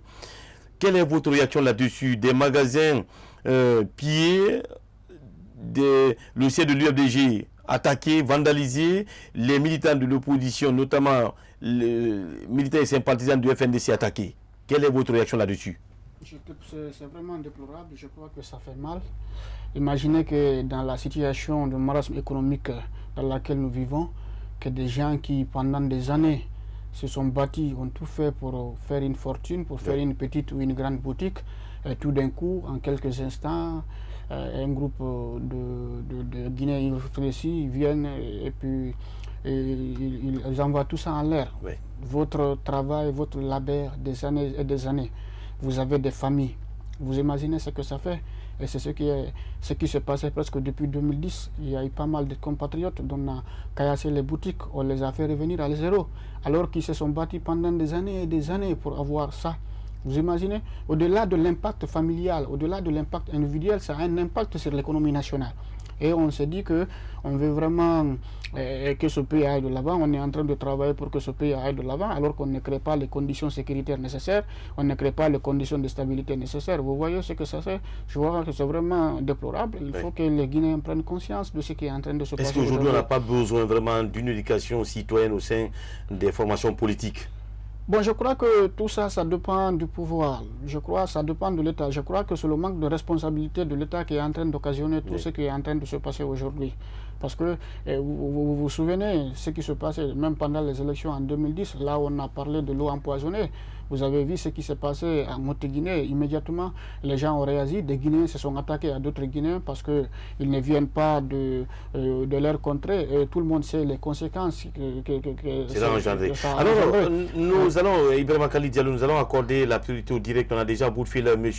Quelle est votre réaction là-dessus? Des magasins pillés, le siège de l'UFDG attaqué, vandalisé, les militants de l'opposition, notamment les militants et sympathisants du FNDC attaqués. Quelle est votre réaction là-dessus? C'est vraiment déplorable, je crois que ça fait mal. Imaginez que dans la situation de marasme économique dans laquelle nous vivons, que des gens qui pendant des années se sont bâtis, ont tout fait pour faire une fortune, pour faire une petite ou une grande boutique, et tout d'un coup, en quelques instants, un groupe de Guinéens viennent et puis ils envoient tout ça en l'air. Oui. Votre travail, votre labeur des années et des années. Vous avez des familles. Vous imaginez ce que ça fait? Et c'est ce qui se passait presque depuis 2010. Il y a eu pas mal de compatriotes dont on a caillassé les boutiques, on les a fait revenir à zéro, alors qu'ils se sont battus pendant des années et des années pour avoir ça. Vous imaginez? Au-delà de l'impact familial, au-delà de l'impact individuel, ça a un impact sur l'économie nationale. Et on s'est dit qu'on veut vraiment que ce pays aille de l'avant. On est en train de travailler pour que ce pays aille de l'avant, alors qu'on ne crée pas les conditions sécuritaires nécessaires, on ne crée pas les conditions de stabilité nécessaires. Vous voyez ce que ça fait? Je vois que c'est vraiment déplorable. Il faut que les Guinéens prennent conscience de ce qui est en train de se passer. Est-ce qu'aujourd'hui on n'a pas besoin vraiment d'une éducation citoyenne au sein des formations politiques? Bon, je crois que tout ça, ça dépend du pouvoir. Je crois que ça dépend de l'État. Je crois que c'est le manque de responsabilité de l'État qui est en train d'occasionner tout ce qui est en train de se passer aujourd'hui. Parce que vous vous souvenez ce qui se passait même pendant les élections en 2010, là où on a parlé de l'eau empoisonnée. Vous avez vu ce qui s'est passé en Haute-Guinée. Immédiatement, les gens ont réagi. Des Guinéens se sont attaqués à d'autres Guinéens parce qu'ils ne viennent pas de leur contrée. Et tout le monde sait les conséquences que c'est engendré. Alors, nous allons, Ibrahima Khalid Diallo, nous allons accorder la priorité au direct. On a déjà au bout de fil M.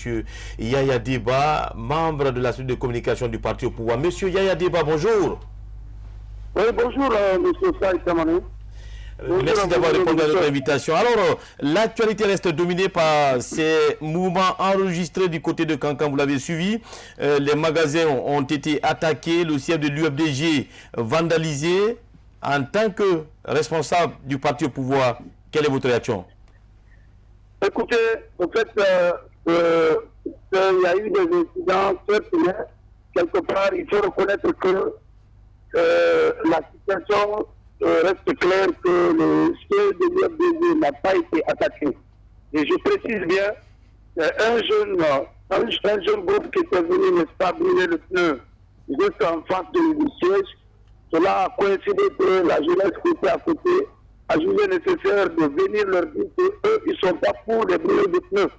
Yaya Deba, membre de la cellule de communication du parti au pouvoir. Monsieur Yaya Deba, bonjour. Oui, bonjour, M. Saïd Kamane. Merci d'avoir répondu à notre invitation. Alors, l'actualité reste dominée par ces mouvements enregistrés du côté de Kankan, vous l'avez suivi. Les magasins ont été attaqués, le siège de l'UFDG vandalisé. En tant que responsable du parti au pouvoir, quelle est votre réaction? Écoutez, en fait, il y a eu des incidents très quelque part, il faut reconnaître que la situation reste claire que le siège de l'UFDG n'a pas été attaqué. Et je précise bien, un jeune groupe qui était venu, n'est-ce pas, brûler le pneu juste en face du siège. Cela a coïncidé que la jeunesse qui était à côté a jugé nécessaire de venir leur dire qu'eux, ils ne sont pas pour les brûler de pneus.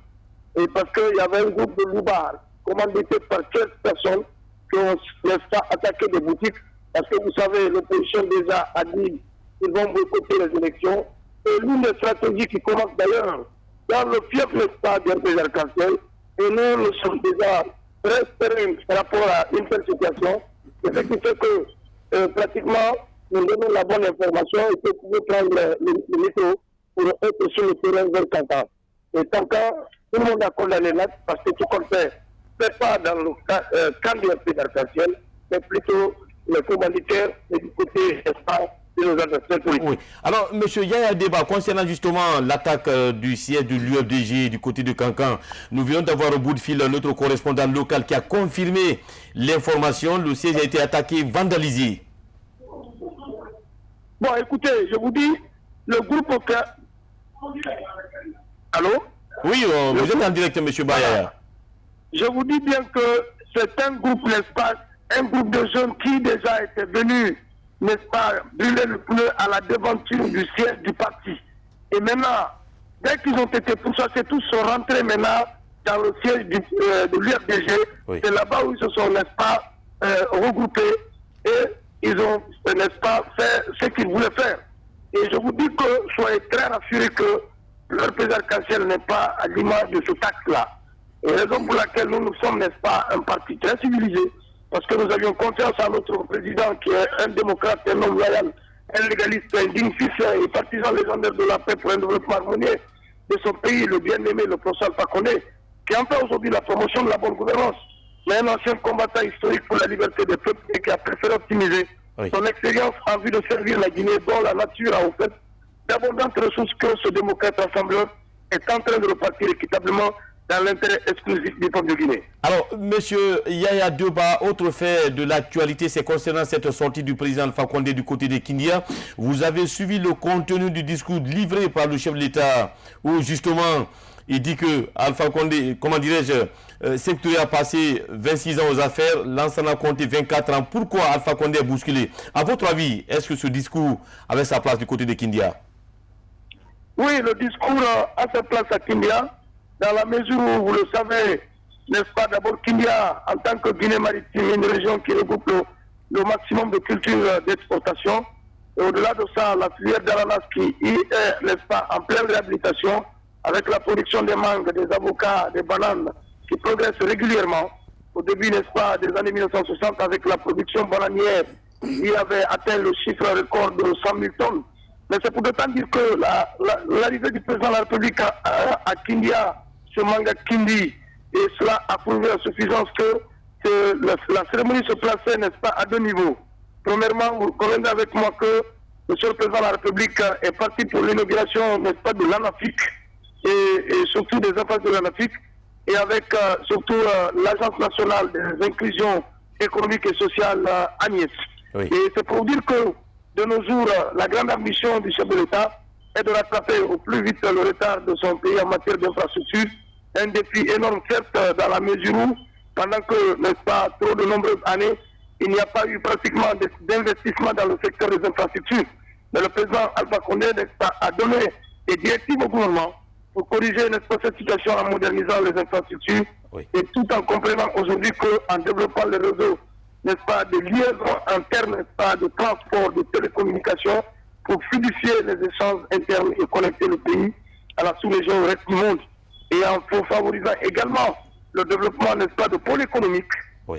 Et parce qu'il y avait un groupe de loupards commandité par 15 personnes qui ont, n'est-ce pas, attaqué des boutiques. Parce que vous savez, l'opposition déjà a dit qu'ils vont boycotter les élections. Et l'une des stratégies qui commence d'ailleurs dans le fief, n'est-ce pas, des arc-en-ciel. Et nous sommes déjà très sereins par rapport à une telle situation. Et ce qui fait que pratiquement, nous donnons la bonne information et que vous pouvez prendre le micro pour être sur le terrain vers Kankan. Et Kankan, tout le monde a condamné l'acte parce que tout compte fait, c'est pas dans le camp du arc-en-ciel, mais plutôt les commanditaires et du côté espace de nos adversaires politiques. Oui. Alors, M. Yaya Deba, concernant justement l'attaque du siège de l'UFDG du côté de Kankan, nous venons d'avoir au bout de fil notre correspondant local qui a confirmé l'information. Le siège a été attaqué, vandalisé. Bon, écoutez, je vous dis, le groupe... Allô? Oui, vous êtes en direct, M. Bayaya. Je vous dis bien que c'est un groupe, n'est-ce pas, un groupe de jeunes qui déjà étaient venus, n'est-ce pas, brûler le pneu à la devanture du siège du parti. Et maintenant, dès qu'ils ont été pourchassés, tous sont rentrés maintenant dans le siège de l'UFDG. Oui. C'est là-bas où ils se sont, n'est-ce pas, regroupés et ils ont, n'est-ce pas, fait ce qu'ils voulaient faire. Et je vous dis que soyez très rassurés que leur président arc-en-ciel n'est pas à l'image de ce acte-là. Et raison pour laquelle nous sommes, n'est-ce pas, un parti très civilisé, parce que nous avions confiance à notre président qui est un démocrate, un homme loyal, un légaliste, un digne fils et partisan légendaire de la paix pour un développement harmonieux de son pays, le bien-aimé, le professeur Alpha Condé, qui en fait aujourd'hui la promotion de la bonne gouvernance, mais un ancien combattant historique pour la liberté des peuples et qui a préféré optimiser son expérience en vue de servir la Guinée, dont la nature a offert d'abondantes ressources que ce démocrate rassembleur est en train de repartir équitablement dans l'intérêt exclusif du peuple de Guinée. Alors, monsieur Yaya Deba, autre fait de l'actualité, c'est concernant cette sortie du président Alpha Condé du côté de Kindia. Vous avez suivi le contenu du discours livré par le chef de l'État, où justement, il dit que Alpha Condé, comment dirais-je, Sékou a passé 26 ans aux affaires, Lansana a compté 24 ans. Pourquoi Alpha Condé est bousculé? À votre avis, est-ce que ce discours avait sa place du côté de Kindia? Oui, le discours a sa place à Kindia, dans la mesure où, vous le savez, n'est-ce pas, d'abord Kindia, en tant que Guinée maritime, une région qui regroupe le maximum de cultures d'exportation. Et au-delà de ça, la filière d'ananas qui est, n'est-ce pas, en pleine réhabilitation, avec la production des mangues, des avocats, des bananes, qui progresse régulièrement. Au début, n'est-ce pas, des années 1960, avec la production bananière, il avait atteint le chiffre record de 100 000 tonnes. Mais c'est pour autant dire que l'arrivée du président de la République à Kindia, ce manga Kindi, et cela a prouvé à suffisance que la cérémonie se plaçait, n'est-ce pas, à deux niveaux. Premièrement, vous conviendrez avec moi que Monsieur le Président de la République est parti pour l'inauguration, n'est-ce pas, de l'ANAFIC et surtout des enfants de l'ANAFIC et avec surtout l'Agence nationale des inclusions économiques et sociales Agnès. Oui. Et c'est pour dire que de nos jours, la grande ambition du chef de l'État est de rattraper au plus vite le retard de son pays en matière d'infrastructure. Un défi énorme, certes, dans la mesure où, pendant que, n'est-ce pas, trop de nombreuses années, il n'y a pas eu pratiquement d'investissement dans le secteur des infrastructures. Mais le président Alpha Condé, n'est-ce pas, a donné des directives au gouvernement pour corriger, n'est-ce pas, cette situation en modernisant les infrastructures et tout en comprenant aujourd'hui qu'en développant les réseaux, n'est-ce pas, de liaison interne, n'est-ce pas, de transport, de télécommunications pour fluidifier les échanges internes et connecter le pays à la sous-région au reste du monde. Et en favorisant également le développement, n'est-ce pas, de pôles économiques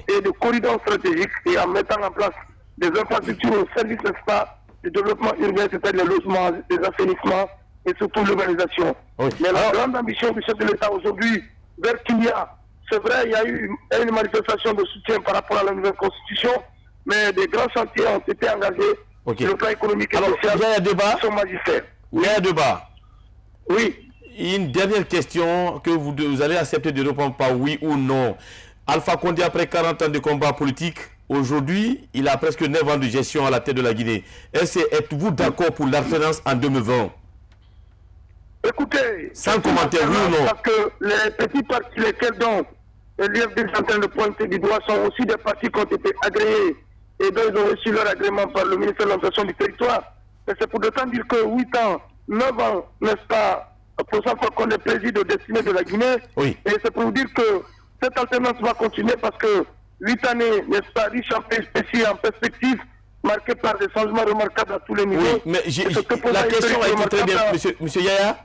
et de corridors stratégiques et en mettant en place des infrastructures au service, n'est-ce pas, du développement urbain, c'est-à-dire les logements, les assainissements et surtout l'urbanisation. Mais la grande ambition du chef de l'État aujourd'hui, vers Kindia, c'est vrai, il y a eu une manifestation de soutien par rapport à la nouvelle constitution, mais des grands chantiers ont été engagés sur le plan économique et social. Il y a un débat. Son magistère. Il y a un débat. Oui. Une dernière question que vous allez accepter de répondre par oui ou non. Alpha Condé, après 40 ans de combat politique, aujourd'hui, il a presque 9 ans de gestion à la tête de la Guinée. Êtes-vous d'accord pour l'alternance en 2020? Écoutez, sans commentaire, oui ou non? Parce que les petits partis, lesquels donc l'UFD est en train de pointer du doigt, sont aussi des partis qui ont été agréés et dont ils ont reçu leur agrément par le ministère de l'Administration du Territoire. Et c'est pour autant dire que 8 ans, 9 ans, n'est-ce pas, pour ça qu'on est président destiné de la Guinée. Et c'est pour dire que cette alternance va continuer parce que 8 années, n'est-ce pas, riches en perspective, marquées par des changements remarquables à tous les niveaux. Oui, mais la question a été très bien, monsieur Yaya.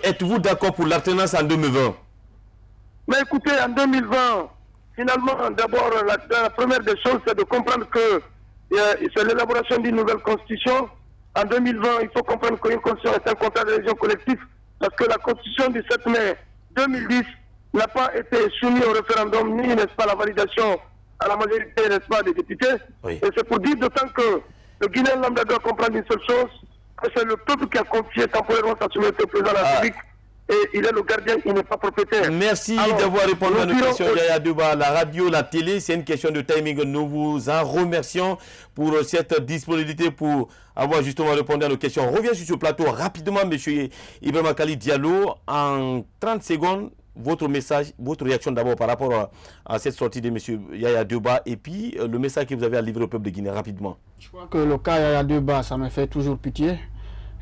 Êtes-vous d'accord pour l'alternance en 2020? Mais écoutez, en 2020, finalement, d'abord, la première des choses, c'est de comprendre que c'est l'élaboration d'une nouvelle constitution. En 2020, il faut comprendre qu'une constitution est un contrat de région collectif parce que la constitution du 7 mai 2010 n'a pas été soumise au référendum, ni, n'est-ce pas, la validation à la majorité, n'est-ce pas, des députés. Et c'est pour dire d'autant que le Guinéen lambda doit comprendre une seule chose, que c'est le peuple qui a confié temporairement sa souveraineté au président de la République. Et il est le gardien, il n'est pas propriétaire. Merci d'avoir répondu à nos questions, Yaya Duba. La radio, la télé, c'est une question de timing. Nous vous en remercions pour cette disponibilité, pour avoir justement répondu à nos questions. On revient sur ce plateau rapidement, M. Ibrahima Khalid Diallo. En 30 secondes, votre message, votre réaction d'abord par rapport à cette sortie de M. Yaya Duba et puis le message que vous avez à livrer au peuple de Guinée rapidement. Je crois que le cas Yaya Duba, ça me fait toujours pitié.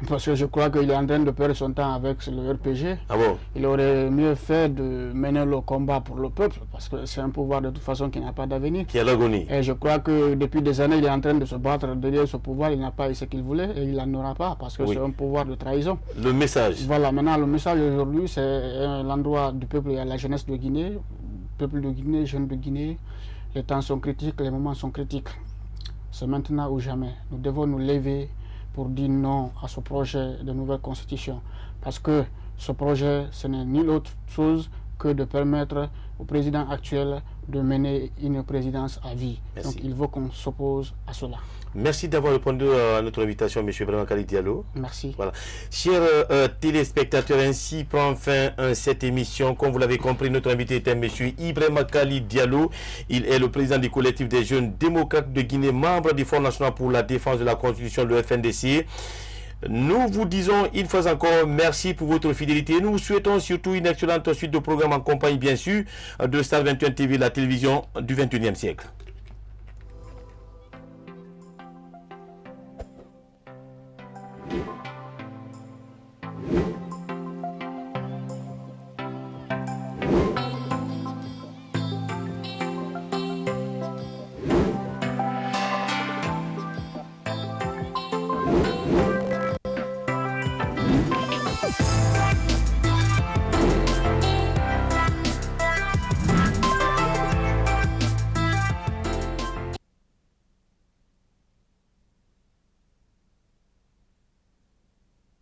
Parce que je crois qu'il est en train de perdre son temps avec le RPG. Ah bon? Il aurait mieux fait de mener le combat pour le peuple, parce que c'est un pouvoir de toute façon qui n'a pas d'avenir. Qui a l'agonie. Et je crois que depuis des années, il est en train de se battre derrière ce pouvoir. Il n'a pas eu ce qu'il voulait et il n'en aura pas, parce que c'est un pouvoir de trahison. Le message. Voilà, maintenant le message aujourd'hui, c'est l'endroit du peuple et à la jeunesse de Guinée. Peuple de Guinée, jeunes de Guinée, les temps sont critiques, les moments sont critiques. C'est maintenant ou jamais. Nous devons nous lever pour dire non à ce projet de nouvelle constitution. Parce que ce projet, ce n'est ni autre chose que de permettre au président actuel de mener une présidence à vie. Merci. Donc il faut qu'on s'oppose à cela. Merci d'avoir répondu à notre invitation, M. Ibrahima Khalid Diallo. Merci. Voilà. Chers téléspectateurs, ainsi prend fin cette émission. Comme vous l'avez compris, notre invité était M. Ibrahima Khalid Diallo. Il est le président du collectif des jeunes démocrates de Guinée, membre du Front national pour la défense de la Constitution, le FNDC. Nous vous disons une fois encore merci pour votre fidélité. Nous vous souhaitons surtout une excellente suite de programmes en compagnie, bien sûr, de Star 21 TV, la télévision du 21e siècle.